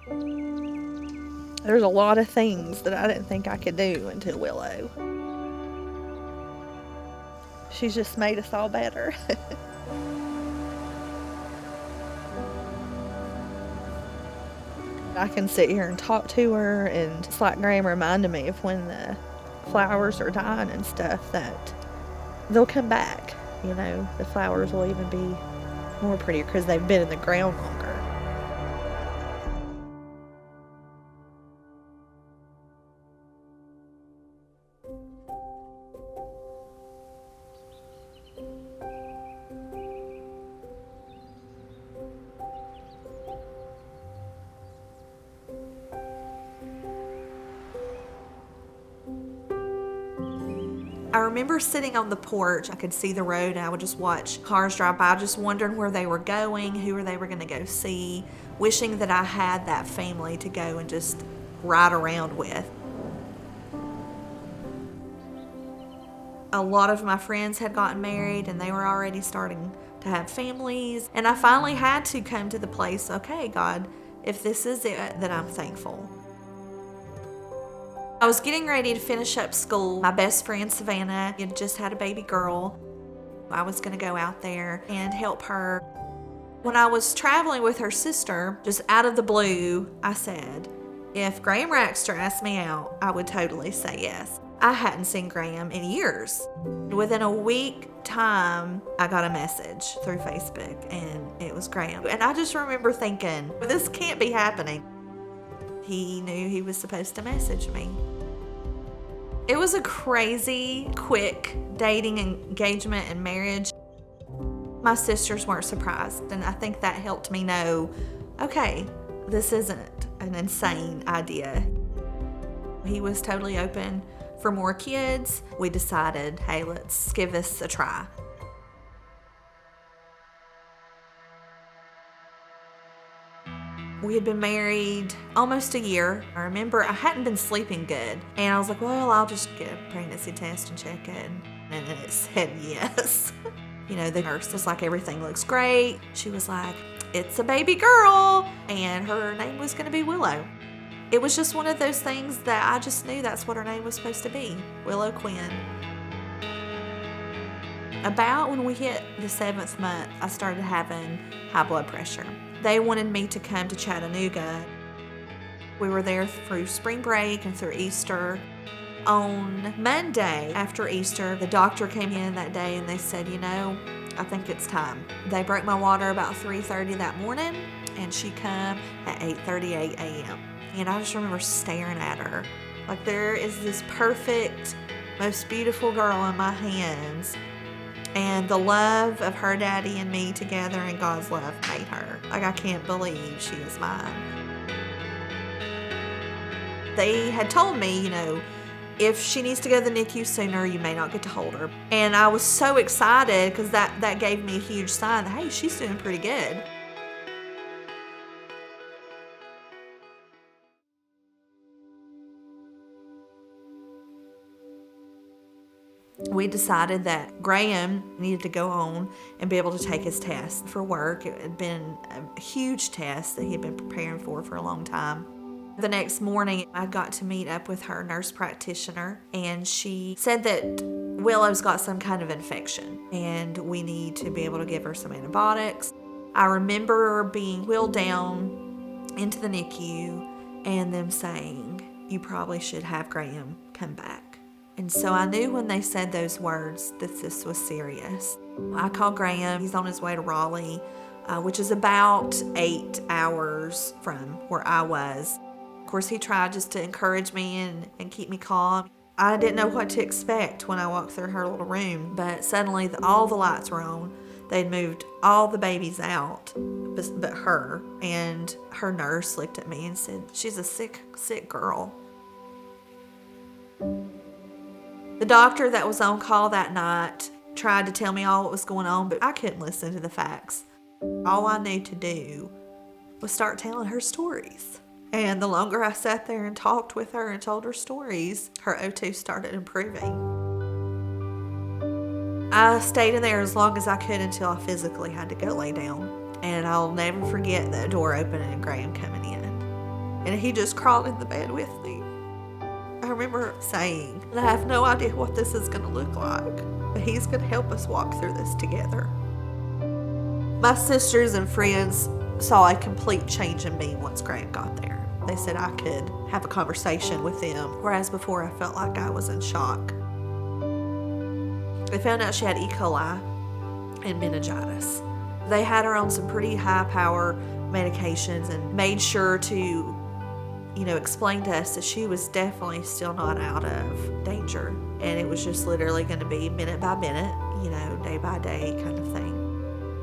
There's a lot of things that I didn't think I could do until Willow. She's just made us all better. I can sit here and talk to her, and it's like Graham reminded me of when the flowers are dying and stuff, that they'll come back. You know, the flowers will even be more prettier because they've been in the ground longer. I remember sitting on the porch. I could see the road and I would just watch cars drive by, just wondering where they were going, who they were going to go see, wishing that I had that family to go and just ride around with. A lot of my friends had gotten married and they were already starting to have families. And I finally had to come to the place, okay, God, if this is it, then I'm thankful. I was getting ready to finish up school. My best friend, Savannah, had just had a baby girl. I was going to go out there and help her. When I was traveling with her sister, just out of the blue, I said, if Graham Raxter asked me out, I would totally say yes. I hadn't seen Graham in years. Within a week time, I got a message through Facebook, and it was Graham. And I just remember thinking, this can't be happening. He knew he was supposed to message me. It was a crazy, quick dating, engagement, and marriage. My sisters weren't surprised, and I think that helped me know, okay, this isn't an insane idea. He was totally open for more kids. We decided, hey, let's give this a try. We had been married almost a year. I remember I hadn't been sleeping good, and I was like, well, I'll just get a pregnancy test and check it. And it said yes. You know, the nurse was like, everything looks great. She was like, it's a baby girl, and her name was going to be Willow. It was just one of those things that I just knew that's what her name was supposed to be, Willow Quinn. About when we hit the 7th month, I started having high blood pressure. They wanted me to come to Chattanooga. We were there through spring break and through Easter. On Monday after Easter, the doctor came in that day and they said, you know, I think it's time. They broke my water about 3:30 that morning, and she come at 8:38 a.m. And I just remember staring at her. Like, there is this perfect, most beautiful girl in my hands. And the love of her daddy and me together and God's love made her. Like, I can't believe she is mine. They had told me, you know, if she needs to go to the NICU sooner, you may not get to hold her. And I was so excited because that gave me a huge sign that, hey, she's doing pretty good. We decided that Graham needed to go on and be able to take his test for work. It had been a huge test that he'd been preparing for a long time. The next morning, I got to meet up with her nurse practitioner, and she said that Willow's got some kind of infection, and we need to be able to give her some antibiotics. I remember being wheeled down into the NICU and them saying, you probably should have Graham come back. And so I knew when they said those words that this was serious. I called Graham. He's on his way to Raleigh, which is about 8 hours from where I was. Of course, he tried just to encourage me and keep me calm. I didn't know what to expect when I walked through her little room, but suddenly all the lights were on. They'd moved all the babies out, but her. And her nurse looked at me and said, she's a sick, sick girl. The doctor that was on call that night tried to tell me all what was going on, but I couldn't listen to the facts. All I knew to do was start telling her stories. And the longer I sat there and talked with her and told her stories, her O2 started improving. I stayed in there as long as I could until I physically had to go lay down. And I'll never forget the door opening and Graham coming in. and he just crawled in the bed with me. I remember saying, I have no idea what this is going to look like, but he's going to help us walk through this together. My sisters and friends saw a complete change in me once Graham got there. They said I could have a conversation with them, whereas before I felt like I was in shock. They found out she had E. coli and meningitis. They had her on some pretty high-power medications and made sure to, explain to us that she was definitely still not out of danger. And it was just literally going to be minute by minute, day by day kind of thing.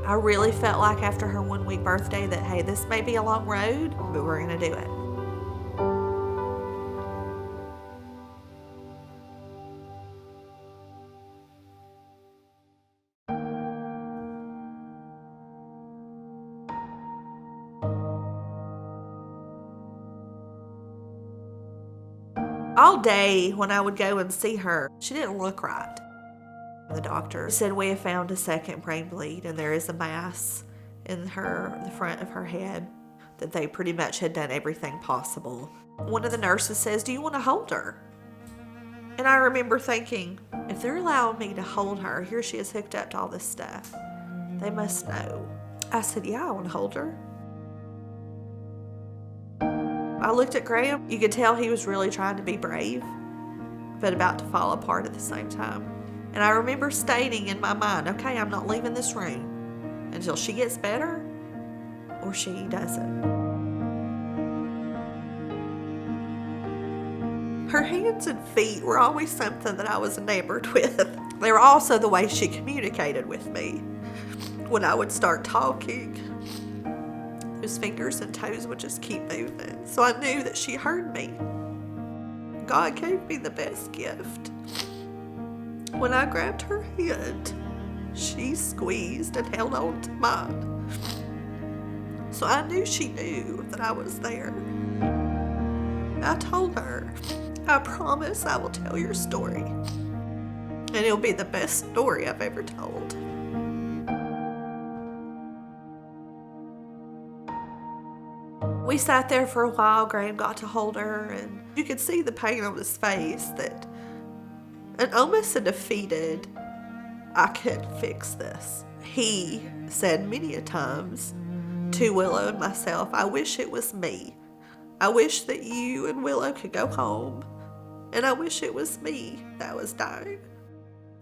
I really felt like after her 1-week birthday that, hey, this may be a long road, but we're going to do it. All day when I would go and see her, she didn't look right. The doctor said we have found a second brain bleed and there is a mass in the front of her head, that they pretty much had done everything possible. One of the nurses says, "Do you want to hold her?" And I remember thinking, if they're allowing me to hold her, here she is hooked up to all this stuff. They must know. I said, "Yeah, I want to hold her." I looked at Graham. You could tell he was really trying to be brave, but about to fall apart at the same time. And I remember stating in my mind, okay, I'm not leaving this room until she gets better or she doesn't. Her hands and feet were always something that I was enamored with. They were also the way she communicated with me. When I would start talking, those fingers and toes would just keep moving. So I knew that she heard me. God gave me the best gift. When I grabbed her hand, she squeezed and held on to mine. So I knew she knew that I was there. I told her, "I promise I will tell your story, and it'll be the best story I've ever told." We sat there for a while. Graham got to hold her, and you could see the pain on his face, and almost a defeated, "I can't fix this." He said many a times to Willow and myself, "I wish it was me. I wish that you and Willow could go home, and I wish it was me that was dying."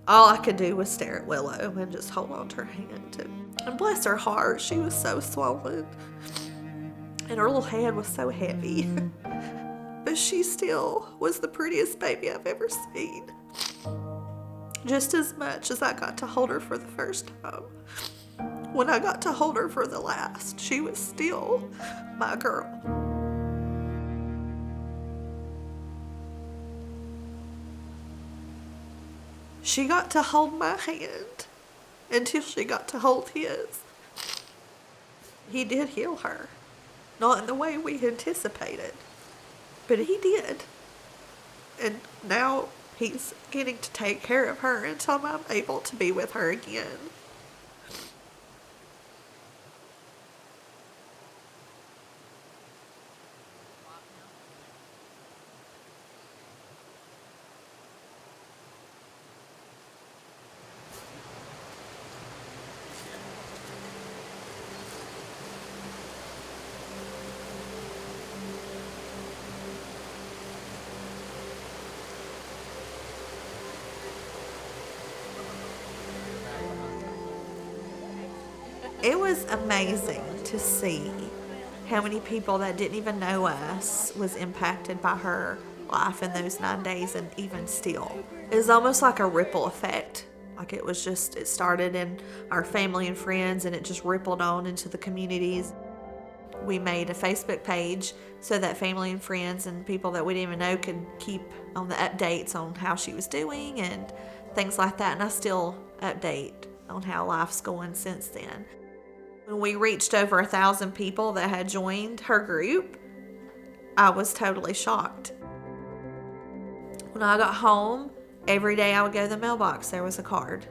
All I could do was stare at Willow and just hold on to her hand. And bless her heart, she was so swollen, and her little hand was so heavy. But she still was the prettiest baby I've ever seen. Just as much as I got to hold her for the first time. When I got to hold her for the last, she was still my girl. She got to hold my hand until she got to hold his. He did heal her. Not in the way we anticipated, but he did. And now he's getting to take care of her until I'm able to be with her again. It was amazing to see how many people that didn't even know us was impacted by her life in those 9 days, and even still. It was almost like a ripple effect. Like it started in our family and friends, and it just rippled on into the communities. We made a Facebook page so that family and friends and people that we didn't even know could keep on the updates on how she was doing and things like that. And I still update on how life's going since then. When we reached over 1,000 people that had joined her group, I was totally shocked. When I got home, every day I would go to the mailbox, there was a card.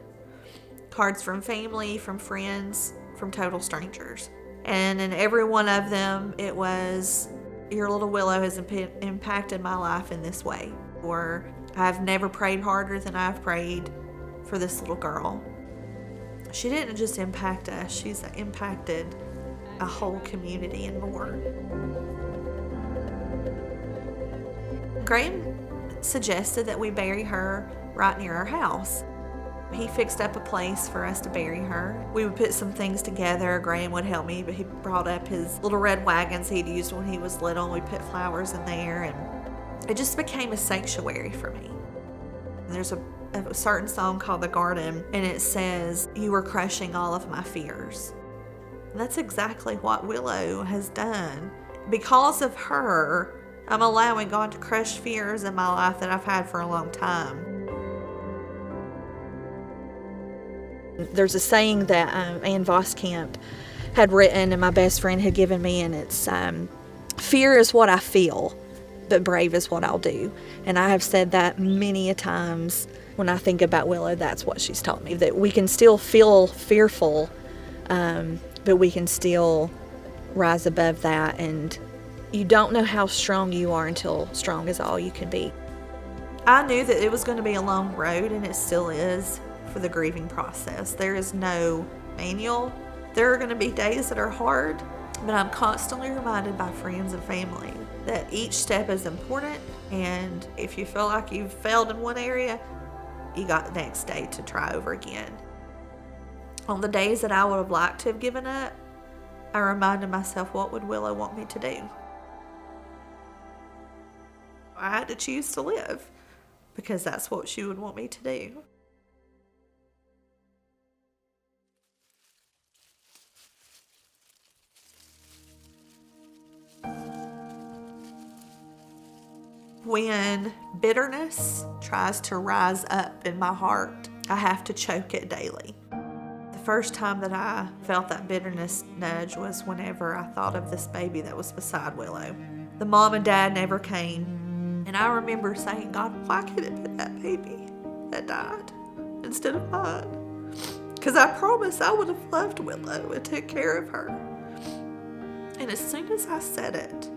Cards from family, from friends, from total strangers. And in every one of them, it was your little Willow has impacted my life in this way, or I've never prayed harder than I've prayed for this little girl. She didn't just impact us, she's impacted a whole community and more. Graham suggested that we bury her right near our house. He fixed up a place for us to bury her. We would put some things together. Graham would help me, but he brought up his little red wagons he'd used when he was little. We put flowers in there, and it just became a sanctuary for me. And there's a certain song called The Garden, and it says, "You were crushing all of my fears." And that's exactly what Willow has done. Because of her, I'm allowing God to crush fears in my life that I've had for a long time. There's a saying that Ann Voskamp had written and my best friend had given me, and it's, "Fear is what I feel, but brave is what I'll do." And I have said that many a times when I think about Willow. That's what she's taught me, that we can still feel fearful, but we can still rise above that. And you don't know how strong you are until strong is all you can be. I knew that it was going to be a long road, and it still is, for the grieving process. There is no manual. There are going to be days that are hard, but I'm constantly reminded by friends and family that each step is important, and if you feel like you've failed in one area, you got the next day to try over again. On the days that I would have liked to have given up, I reminded myself, what would Willow want me to do? I had to choose to live, because that's what she would want me to do. When bitterness tries to rise up in my heart, I have to choke it daily. The first time that I felt that bitterness nudge was whenever I thought of this baby that was beside Willow. The mom and dad never came, and I remember saying, "God, why can't it be that baby that died instead of mine?" Because I promised I would have loved Willow and took care of her. And as soon as I said it,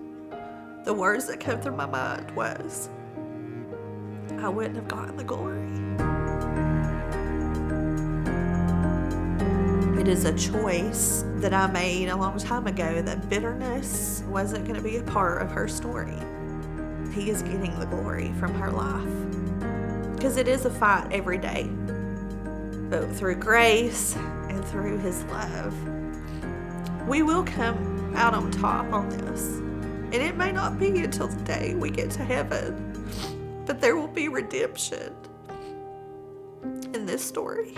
the words that came through my mind was, I wouldn't have gotten the glory. It is a choice that I made a long time ago, that bitterness wasn't going to be a part of her story. He is getting the glory from her life. Because it is a fight every day. But through grace and through His love, we will come out on top on this. And it may not be until the day we get to heaven, but there will be redemption in this story.